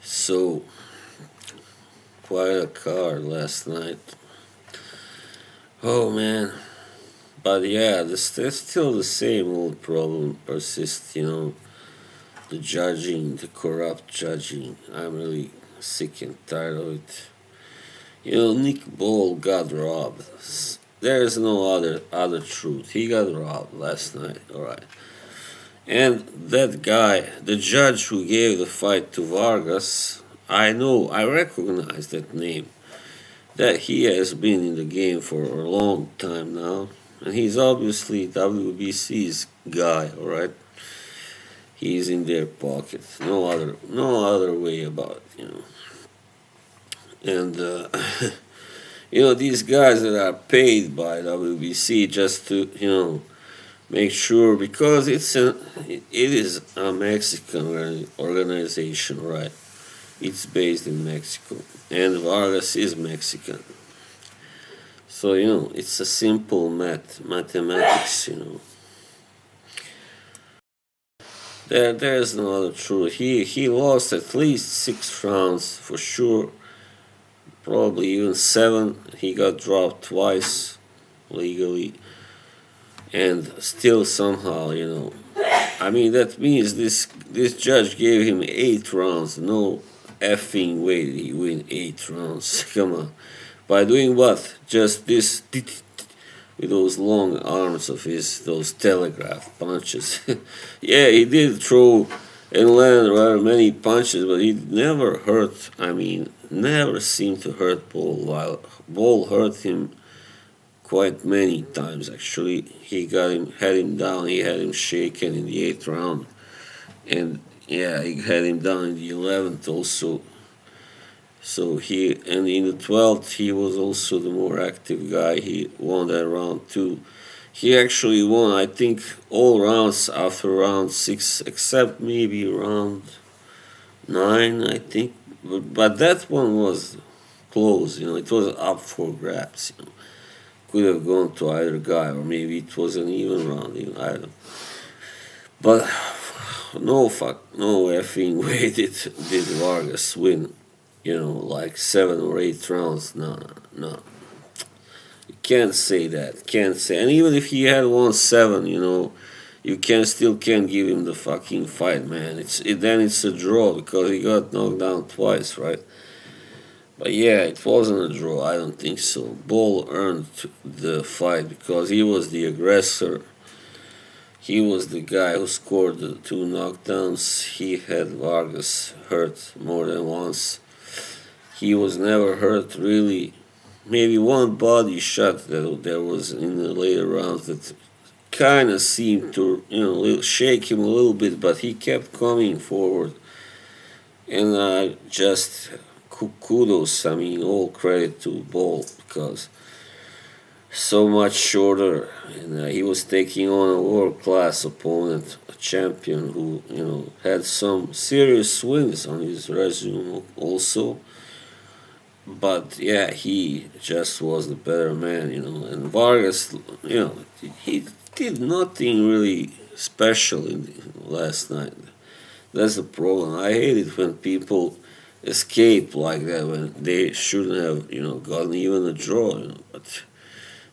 So, quite a card last night. Oh man. But yeah, there's still the same old problem persists. The judging, the corrupt judging. I'm really sick and tired of it. Nick Ball got robbed. There's no other truth. He got robbed last night, alright. And that guy, the judge who gave the fight to Vargas, I recognize that name. That he has been in the game for a long time now. And he's obviously WBC's guy, alright? He's in their pocket. No other way about it. And these guys that are paid by WBC just to make sure, because it is a Mexican organization, right? It's based in Mexico, and Vargas is Mexican. So it's a simple mathematics. There's no other truth. He lost at least 6 rounds for sure, probably even 7. He got dropped twice legally, and still somehow. I mean, that means this judge gave him 8 rounds. No effing way did he win 8 rounds. Come on. By doing what? Just this with those long arms of his, those telegraph punches. Yeah, he did throw and land rather many punches, but he never hurt. I mean, never seemed to hurt Ball. While Ball hurt him quite many times actually. He had him down. He had him shaken in the 8th round, and yeah, he had him down in the 11th also. So and in the 12th he was also the more active guy. He won that round too. He actually won, I think, all rounds after round 6, except maybe round 9, I think. But that one was close. It was up for grabs. Could have gone to either guy, or maybe it was an even round. I don't know. But no effing way did Vargas win. Like 7 or 8 rounds. No. You can't say that. Can't say. And even if he had won 7, you still can't give him the fucking fight, man. Then it's a draw because he got knocked down twice, right? But yeah, it wasn't a draw. I don't think so. Ball earned the fight because he was the aggressor. He was the guy who scored the 2 knockdowns. He had Vargas hurt more than once. He was never hurt really. Maybe one body shot that there was in the later rounds that kind of seemed to shake him a little bit, but he kept coming forward. And just kudos, I mean, all credit to Ball because so much shorter, and he was taking on a world-class opponent, a champion who had some serious wins on his resume also. But yeah, he just was the better man. And Vargas, he did nothing really special last night. That's the problem. I hate it when people escape like that when they shouldn't have, gotten even a draw. But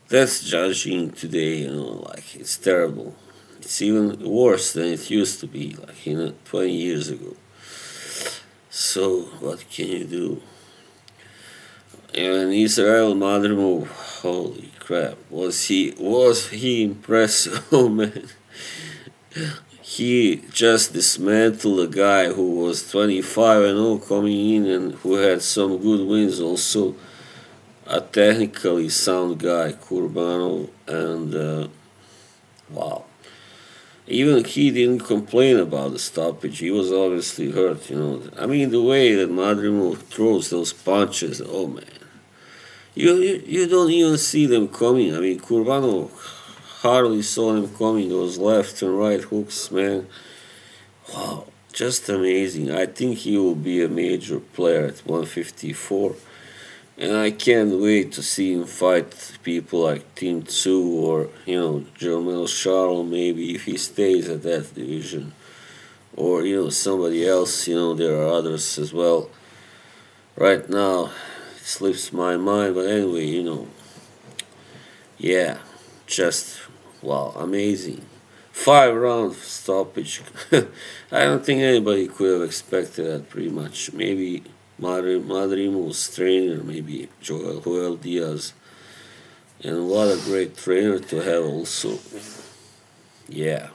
that's judging today. Like it's terrible. It's even worse than it used to be, like 20 years ago. So what can you do? And Israel Madrimov, holy crap, was he impressive? Oh man, he just dismantled a guy who was 25-0 coming in and who had some good wins also. A technically sound guy, Kurbanov, and wow. Even he didn't complain about the stoppage. He was obviously hurt. I mean, the way that Madrimov throws those punches, oh man. You don't even see them coming. I mean, Kurbanov hardly saw them coming. Those left and right hooks, man. Wow, just amazing. I think he will be a major player at 154. And I can't wait to see him fight people like Tim Tszyu or, Jermel Charlo maybe if he stays at that division. or somebody else. There are others as well. Right now, it slips my mind, but anyway, yeah, just wow, amazing. 5 round stoppage. I don't think anybody could have expected that. Pretty much, maybe Madrim was trainer, maybe Joel Diaz, and what a great trainer to have also. Yeah.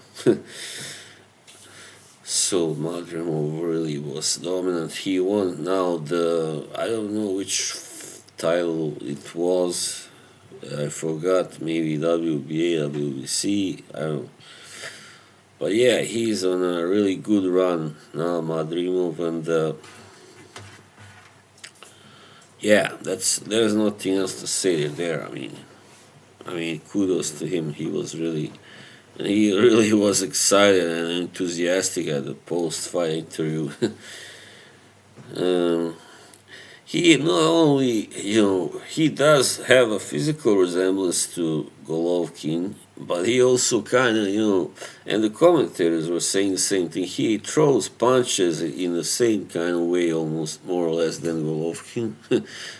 So Madrimov really was dominant. He won now the I don't know which title it was. I forgot. Maybe WBA, WBC. I don't. But yeah, he's on a really good run now, Madrimov, and yeah, there's nothing else to say there. I mean, kudos to him. He really was excited and enthusiastic at the post-fight interview. um, he not only, he does have a physical resemblance to Golovkin, but he also kind of, and the commentators were saying the same thing. He throws punches in the same kind of way, almost more or less, than Golovkin.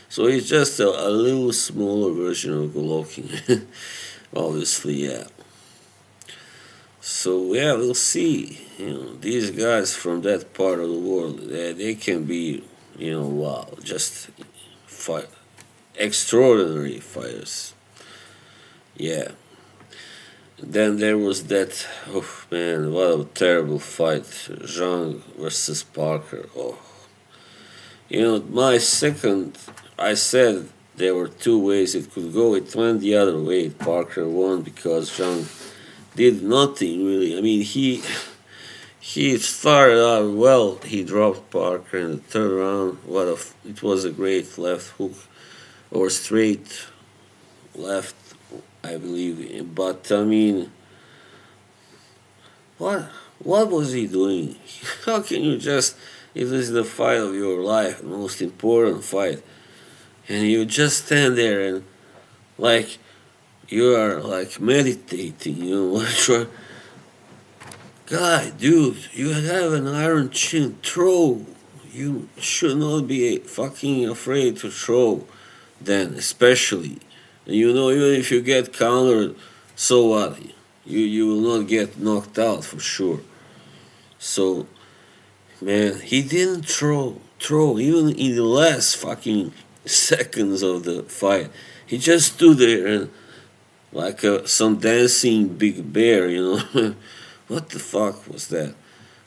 So he's just a little smaller version of Golovkin. Obviously, yeah. So yeah, we'll see. These guys from that part of the world, they can be, wow, just fight, extraordinary fighters. Yeah. Then there was that. Oh man, what a terrible fight! Zhang versus Parker. Oh, my second. I said there were two ways it could go. It went the other way. Parker won because Zhang did nothing really. I mean, he started out well. He dropped Parker in the third round. It was a great left hook or straight left, I believe. But I mean, what was he doing? How can you just, if this is the fight of your life, the most important fight, and you just stand there and like you are like meditating, what you're, guy, dude, you have an iron chin. Throw. You should not be fucking afraid to throw. Then, especially, even if you get countered, so what? You will not get knocked out for sure. So, man, he didn't throw even in the last fucking seconds of the fight. He just stood there and like some dancing big bear, What the fuck was that?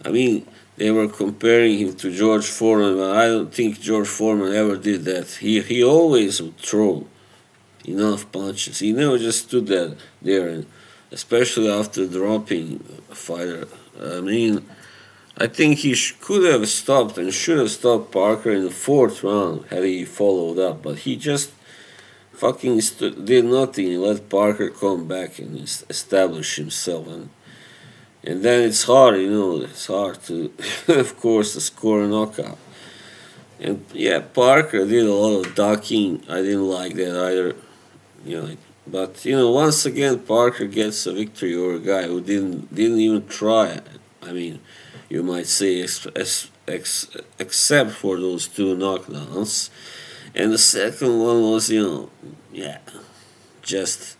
I mean, they were comparing him to George Foreman, but I don't think George Foreman ever did that. He always would throw enough punches. He never just stood there, and especially after dropping a fighter. I mean, I think he could have stopped and should have stopped Parker in the fourth round had he followed up, but he just fucking did nothing. He let Parker come back and establish himself, and then it's hard, it's hard to, of course, to score a knockout. And yeah, Parker did a lot of ducking. I didn't like that either, But once again, Parker gets a victory over a guy who didn't even try. I mean, you might say, except for those two knockdowns. And the second one was, yeah, just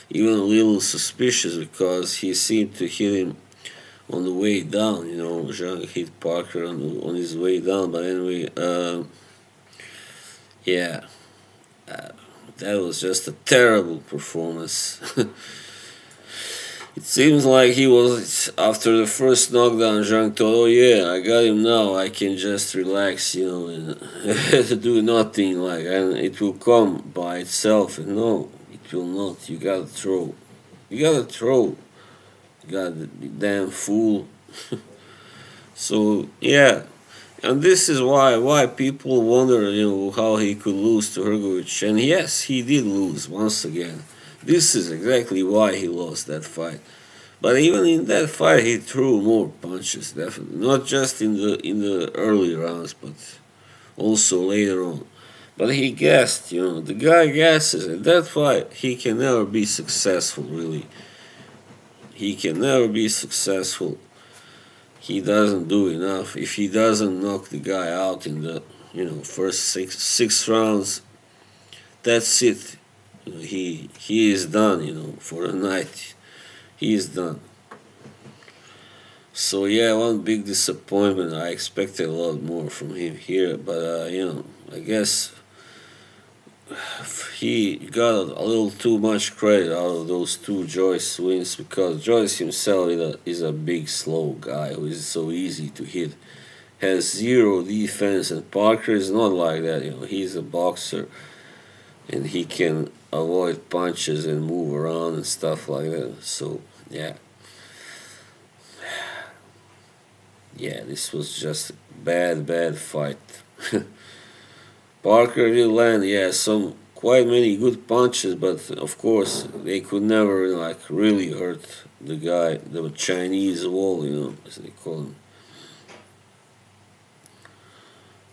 even a little suspicious because he seemed to hit him on the way down. Zhang hit Parker on his way down. But anyway, yeah, that was just a terrible performance. It seems like he was, after the first knockdown, Zhang thought, oh yeah, I got him now, I can just relax, and do nothing, and it will come by itself. And no, it will not. You gotta throw. You gotta throw. You gotta be damn fool. So, yeah. And this is why people wonder, how he could lose to Hrgovic. And yes, he did lose once again. This is exactly why he lost that fight. But even in that fight, he threw more punches, definitely. Not just in the early rounds, but also later on. But he gassed, the guy gasses. In that fight, he can never be successful, really. He can never be successful. he doesn't do enough. If he doesn't knock the guy out in the first six rounds, that's it. He is done. For the night, he is done. So yeah, one big disappointment. I expected a lot more from him here, but I guess he got a little too much credit out of those two Joyce wins because Joyce himself is a big, slow guy who is so easy to hit. Has zero defense, and Parker is not like that. He's a boxer and he can avoid punches and move around and stuff like that. So yeah, yeah, this was just a bad fight. Parker did land, yeah, some quite many good punches, but of course they could never like really hurt the guy, the Chinese wall, as they call him.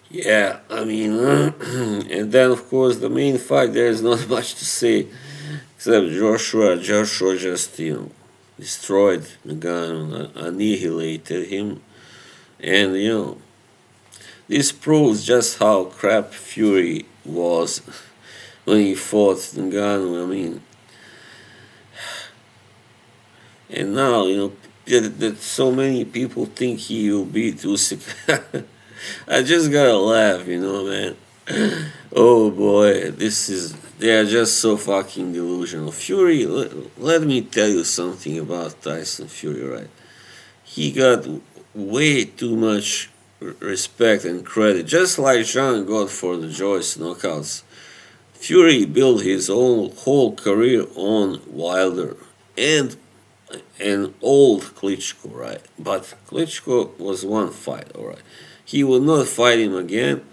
Yeah, I mean, and then of course the main fight. There is not much to say except Joshua. Joshua just destroyed the guy, annihilated him, and this proves just how crap Fury was when he fought Ngannou. I mean, and now that so many people think he will beat Usyk. I just gotta laugh, man. Oh boy, they are just so fucking delusional. Fury, let me tell you something about Tyson Fury, right? He got way too much respect and credit, just like Jean got for the Joyce knockouts. Fury built his own whole career on Wilder and an old Klitschko, right? But Klitschko was one fight, alright. He would not fight him again.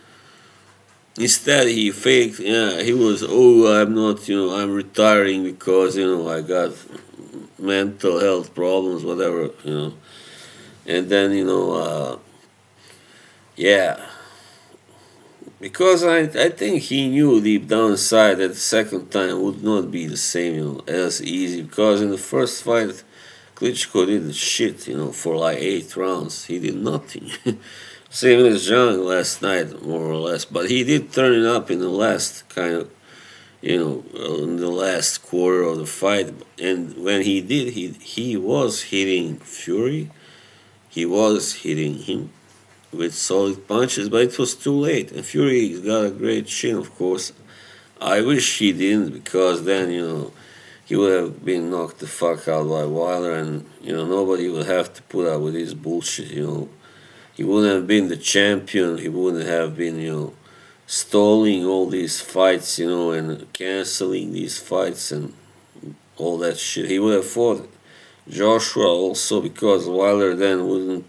Instead, he faked. Yeah, he was. Oh, I'm not. I'm retiring because I got mental health problems, whatever. And then yeah, because I think he knew deep down inside that the second time would not be the same, as easy. Because in the first fight, Klitschko did shit, for like 8 rounds. He did nothing. Same as Zhang last night, more or less. But he did turn it up in the last kind of, in the last quarter of the fight. And when he did, he was hitting Fury. He was hitting him with solid punches, but it was too late. And Fury got a great chin, of course. I wish he didn't, because then, he would have been knocked the fuck out by Wilder, and, nobody would have to put up with his bullshit, He wouldn't have been the champion. He wouldn't have been, stalling all these fights, and canceling these fights and all that shit. He would have fought Joshua also, because Wilder then wouldn't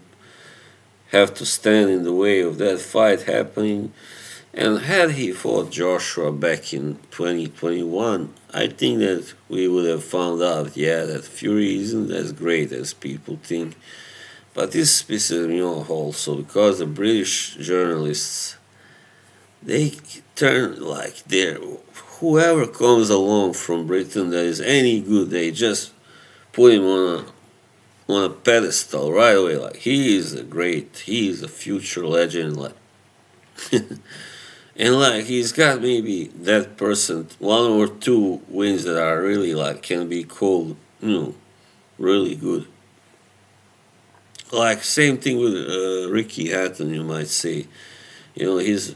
have to stand in the way of that fight happening. And had he fought Joshua back in 2021, I think that we would have found out, yeah, that Fury isn't as great as people think. But this pisses me off also, because the British journalists, they turn like whoever comes along from Britain that is any good, they just put him on a pedestal right away. Like, he is a future legend. Like, and like, he's got maybe that person, one or two wins that are really like, can be called, really good. Like, same thing with Ricky Hatton, you might say. His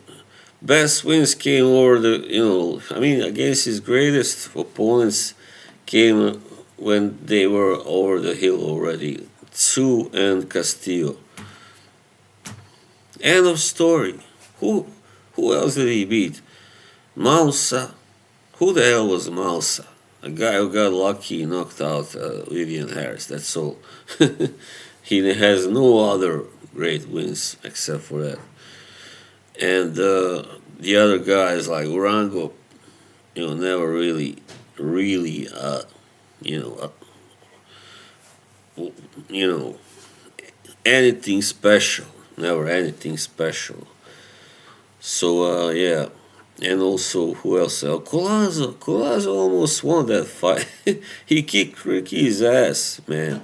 best wins came over against his greatest opponents came when they were over the hill already. Tsu and Castillo. End of story. Who else did he beat? Mausa. Who the hell was Mausa? A guy who got lucky, knocked out Vivian Harris. That's all. He has no other great wins except for that. And the other guys like Urango, never really, you know, anything special. Never anything special. So yeah, and also who else? Colazo almost won that fight. He kicked Ricky's ass, man.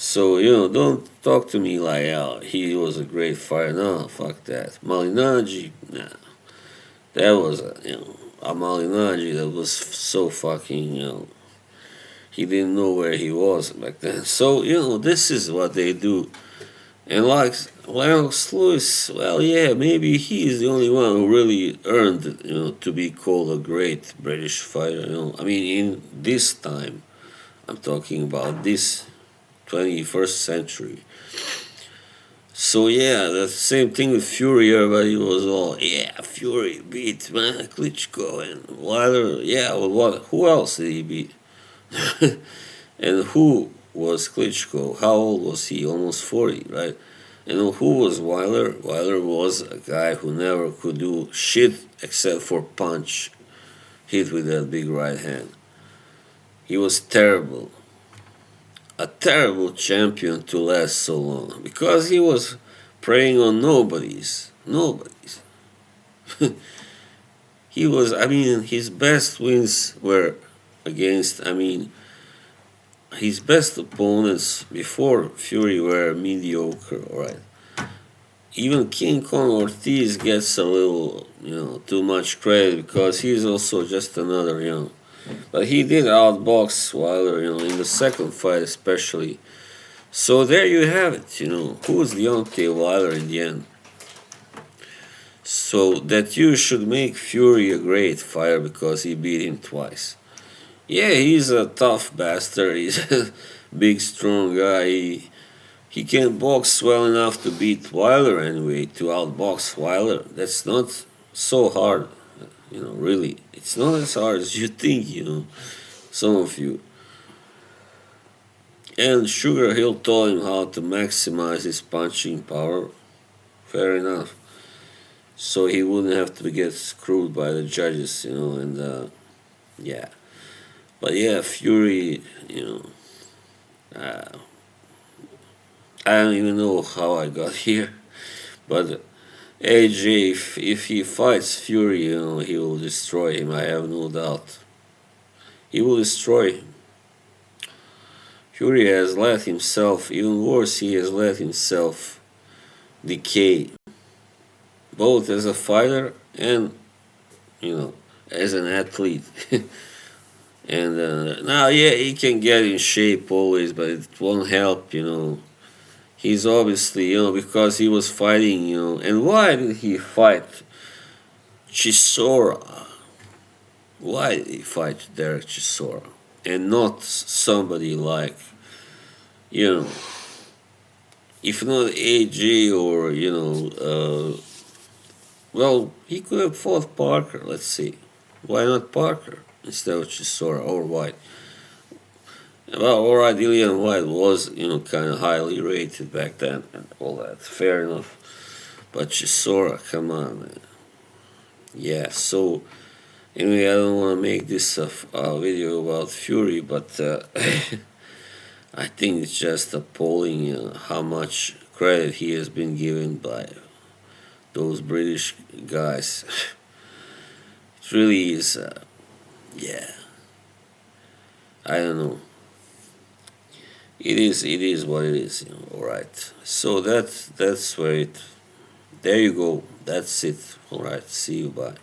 So, don't talk to me like, oh, he was a great fighter. No, fuck that. Malignaggi, nah. That was a Malignaggi that was so fucking, he didn't know where he was back then. So, this is what they do. And like Lennox Lewis, well, yeah, maybe he is the only one who really earned, to be called a great British fighter. I mean, in this time, I'm talking about this 21st century. So yeah, the same thing with Fury. Everybody was all, yeah, Fury beat Klitschko and Wilder. Yeah, well, what? Who else did he beat? And who was Klitschko? How old was he? Almost 40, right? And who was Wilder? Wilder was a guy who never could do shit except for punch, hit with that big right hand. He was terrible. A terrible champion to last so long because he was preying on nobodies. Nobodies. He was, I mean, his best wins were against, I mean, his best opponents before Fury were mediocre, alright. Even King Kong Ortiz gets a little, too much credit because he's also just another, But he did outbox Wilder, in the second fight especially. So there you have it, Who's Deontay Wilder in the end? So that you should make Fury a great fighter because he beat him twice. Yeah, he's a tough bastard. He's a big, strong guy. He can box well enough to beat Wilder anyway, to outbox Wilder. That's not so hard, really. It's not as hard as you think, some of you. And Sugar Hill taught him how to maximize his punching power. Fair enough. So he wouldn't have to get screwed by the judges, and yeah. But yeah, Fury, uh, I don't even know how I got here. But AJ, if he fights Fury, he will destroy him. I have no doubt. He will destroy him. Fury has let himself, even worse, he has let himself decay, both as a fighter and, as an athlete. And now, yeah, he can get in shape always, but it won't help, He's obviously, because he was fighting, and why did he fight Chisora? Why did he fight Derek Chisora? And not somebody like, if not AJ or, well, he could have fought Parker, let's see. Why not Parker instead of Chisora or White? Well, alright, Dillian White was, kind of highly rated back then and all that. Fair enough. But Chisora, come on, man. Yeah, so anyway, I don't want to make this a video about Fury, but I think it's just appalling how much credit he has been given by those British guys. It really is, yeah. I don't know. It is what it is, alright. So that's where it, there you go. That's it. Alright, see you, bye.